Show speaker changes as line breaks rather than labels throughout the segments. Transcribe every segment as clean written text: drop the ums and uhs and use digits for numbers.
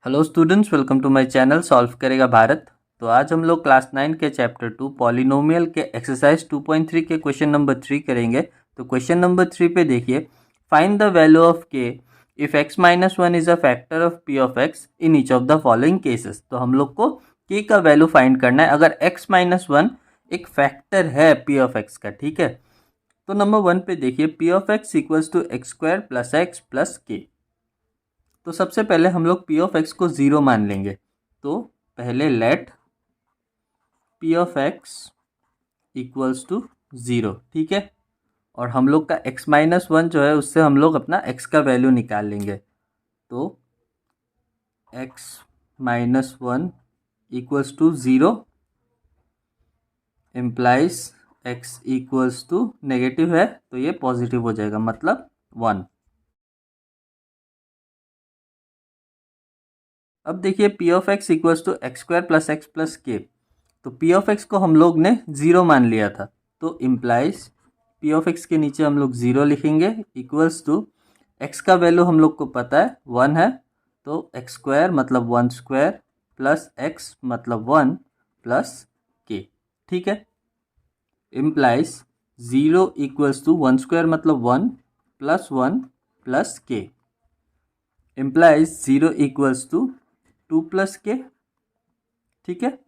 Hello students, welcome to my channel solve करेगा भारत। तो आज हम लोग क्लास 9 के चैप्टर 2 पॉलिनोमियल के एक्सरसाइज 2.3 के क्वेश्चन नंबर 3 करेंगे। तो क्वेश्चन नंबर 3 पे देखिए, फाइंड द वैल्यू ऑफ के if x minus one is a factor of p of x in each of the following cases. तो हम लोग को k का वैल्यू फाइंड करना है अगर x माइनस वन एक फैक्टर है p ऑफ x का। ठीक है, तो नंबर 1 पे देखिए, p of x equals to x squared plus x plus k. तो सबसे पहले हम लोग p ऑफ x को ज़ीरो मान लेंगे। तो पहले let p of x equals to zero. ठीक है, और हम लोग का x माइनस वन जो है उससे हम लोग अपना x का वैल्यू निकाल लेंगे। तो x minus one equals to zero implies x equals to negative है तो ये पॉजिटिव हो जाएगा, मतलब 1। अब देखिए p of x equals to x squared plus x plus k. तो p ऑफ x को हम लोग ने ज़ीरो मान लिया था, तो इम्प्लाइज p ऑफ x के नीचे हम लोग ज़ीरो लिखेंगे इक्वल्स टू x का वैल्यू हम लोग को पता है 1 है, तो एक्स स्क्वायर मतलब 1 स्क्वायर प्लस x मतलब 1 प्लस के। ठीक है, implies zero equals to 1 squared मतलब 1 plus 1 plus k, implies zero equals to 2 plus k. ठीक है,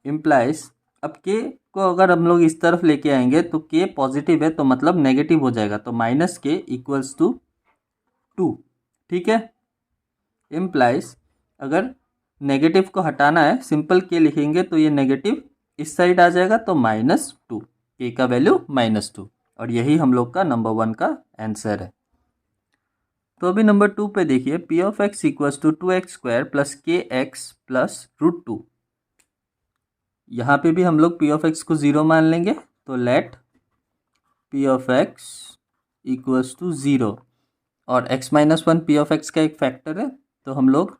इम्प्लाइज अब के को अगर हम लोग इस तरफ लेके आएंगे तो के पॉजिटिव है तो मतलब नेगेटिव हो जाएगा, तो माइनस के इक्वल्स टू 2। ठीक है, इम्प्लाइज अगर नेगेटिव को हटाना है सिंपल के लिखेंगे तो ये नेगेटिव इस साइड आ जाएगा, तो -2, के का वैल्यू -2। और यही हम लोग का नंबर 1 का आंसर है। तो अभी नंबर 2 पे देखिए, p of x equals to 2x square plus k x plus √2। यहाँ पे भी हम लोग p ऑफ x को ज़ीरो मान लेंगे, तो let p of x equals to zero, और x minus one p of x का एक फैक्टर है तो हम लोग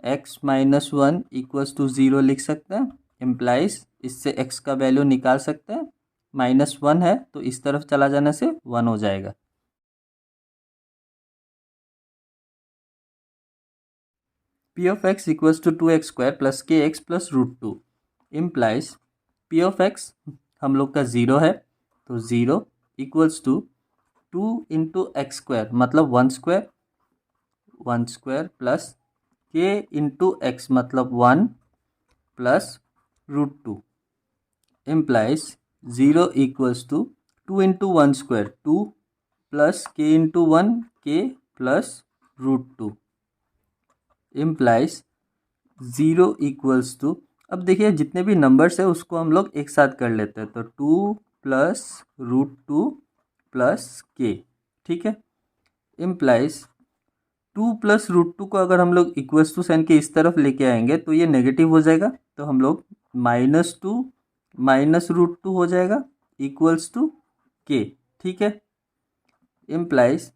x minus one equals to zero लिख सकते हैं। इम्प्लाइज इससे x का वैल्यू निकाल सकते हैं, -1 है तो इस तरफ चला जाने से 1 हो जाएगा। p of x equals to 2x square plus k x plus √2 implies p of x हम लोग का ज़ीरो है, तो zero equals to 2 into x square मतलब 1 square plus k into x मतलब 1 plus √2 implies zero equals to 2 into 1 square 2 plus k into 1 k plus √2 implies zero equals to, अब देखिए जितने भी नंबर्स है उसको हम लोग एक साथ कर लेते हैं, तो 2 प्लस √2 प्लस के। ठीक है, इम्प्लाइज 2 प्लस √2 को अगर हम लोग इक्वल्स टू साइन के इस तरफ लेके आएंगे तो ये नेगेटिव हो जाएगा, तो हम लोग -2 माइनस √2 हो जाएगा इक्वल्स टू के। ठीक है, इम्प्लाइज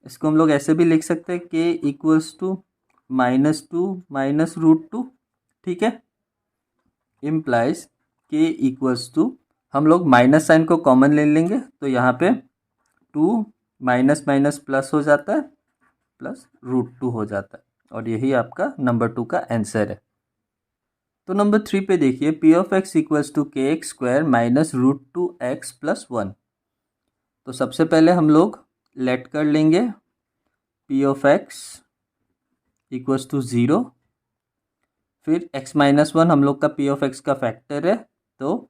इसको हम लोग ऐसे भी लिख सकते हैं के इक्वल्स टू -2 माइनस √2। ठीक है, इम्प्लाइज के इक्वल्स टू, हम लोग माइनस साइन को कॉमन ले लेंगे तो यहाँ पे 2 माइनस माइनस प्लस हो जाता है, प्लस √2 हो जाता है, और यही आपका नंबर 2 का आंसर है। तो नंबर 3 पे देखिए, p of x equals to k x square minus √2x plus 1। तो सबसे पहले हम लोग लेट कर लेंगे p of x equals to zero, फिर x माइनस वन हम लोग का p ऑफ x का फैक्टर है, तो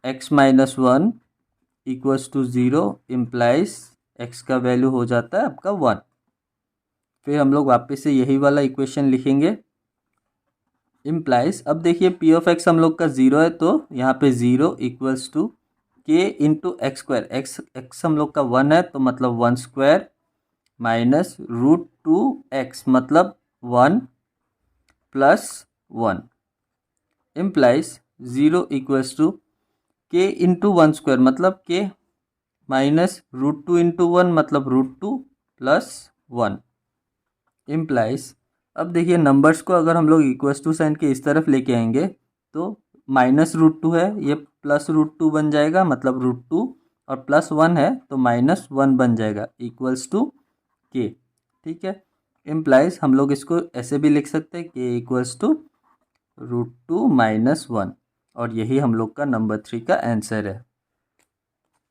x minus one equals to zero implies x का वैल्यू हो जाता है आपका 1। फिर हम लोग वापस से यही वाला इक्वेशन लिखेंगे, इम्प्लाइज अब देखिए p ऑफ x हम लोग का ज़ीरो है तो यहाँ पे zero equals to k into x square, x हम लोग का 1 है तो मतलब 1 स्क्वायर माइनस √2x मतलब 1 plus 1 implies zero equals to k into 1 squared मतलब के माइनस √2 इंटू 1 मतलब √2 प्लस 1 इम्प्लाइज अब देखिए नंबर्स को अगर हम लोग इक्वल्स टू साइन के इस तरफ लेके आएंगे तो -√2 है ये प्लस √2 बन जाएगा मतलब √2, और प्लस 1 है तो -1 बन जाएगा इक्वल्स टू के। ठीक है, इम्प्लाइज हम लोग इसको ऐसे भी लिख सकते हैं k इक्वल्स टू √2 - 1 और यही हम लोग का नंबर 3 का आंसर है।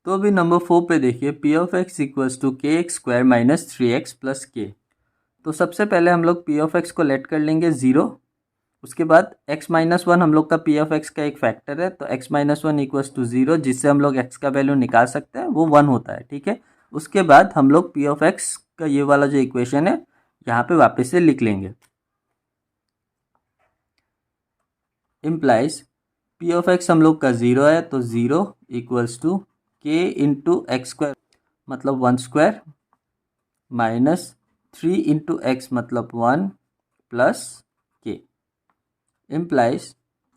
तो अभी नंबर 4 पे देखिए p of x equals to kx² - 3x + k। तो सबसे पहले हम लोग p ऑफ x को लेट कर लेंगे 0। उसके बाद x - 1 हम लोग का p ऑफ x का एक फैक्टर है, तो x - 1 इक्वल्स टू 0, जिससे हम लोग x का वैल्यू निकाल सकते हैं, वो 1 होता है। ठीक है, उसके बाद हम लोग p ऑफ x का ये वाला जो इक्वेशन है यहाँ पे वापस से लिख लेंगे। इम्प्लाइज p ऑफ x हम लोग का 0 है, तो 0 equals to k into x² मतलब 1² माइनस 3 इंटू x मतलब 1 plus k। Implies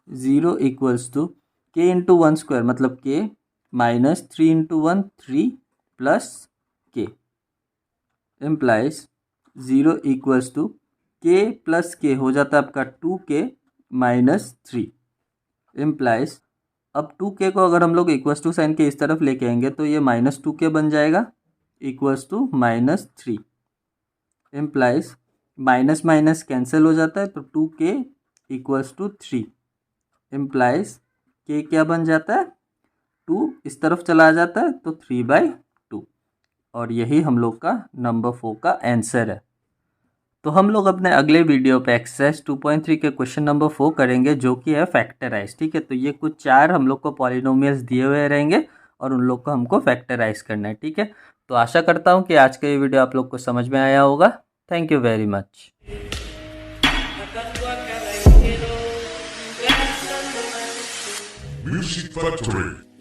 0 equals to k into 1² मतलब k minus 3 into 1 3 plus k। Implies 0 equals to k plus k हो जाता है आपका 2k माइनस 3। इम्प्लाइज अब 2k को अगर हम लोग इक्वल्स टू साइन के इस तरफ लेके आएंगे तो ये -2k बन जाएगा equals to -3। Implies minus minus cancel हो जाता है, तो 2k equals to 3। Implies k क्या बन जाता है 2 इस तरफ चला जाता है, तो 3/2 और यही हम लोग का नंबर 4 का आंसर है। तो हम लोग अपने अगले वीडियो पे एक्सरसाइज 2.3 के क्वेश्चन नंबर 4 करेंगे, जो कि है फैक्टराइज। ठीक है, तो ये कुछ 4 हम लोग को पॉलिनोमियल्स दिए हुए रहेंगे और उन लोग को हमको फैक्टराइज करना है। ठीक है, तो आशा करता हूँ कि आज का ये वीडियो आप लोग को समझ में आया होगा। Thank you very much.
Music Factory.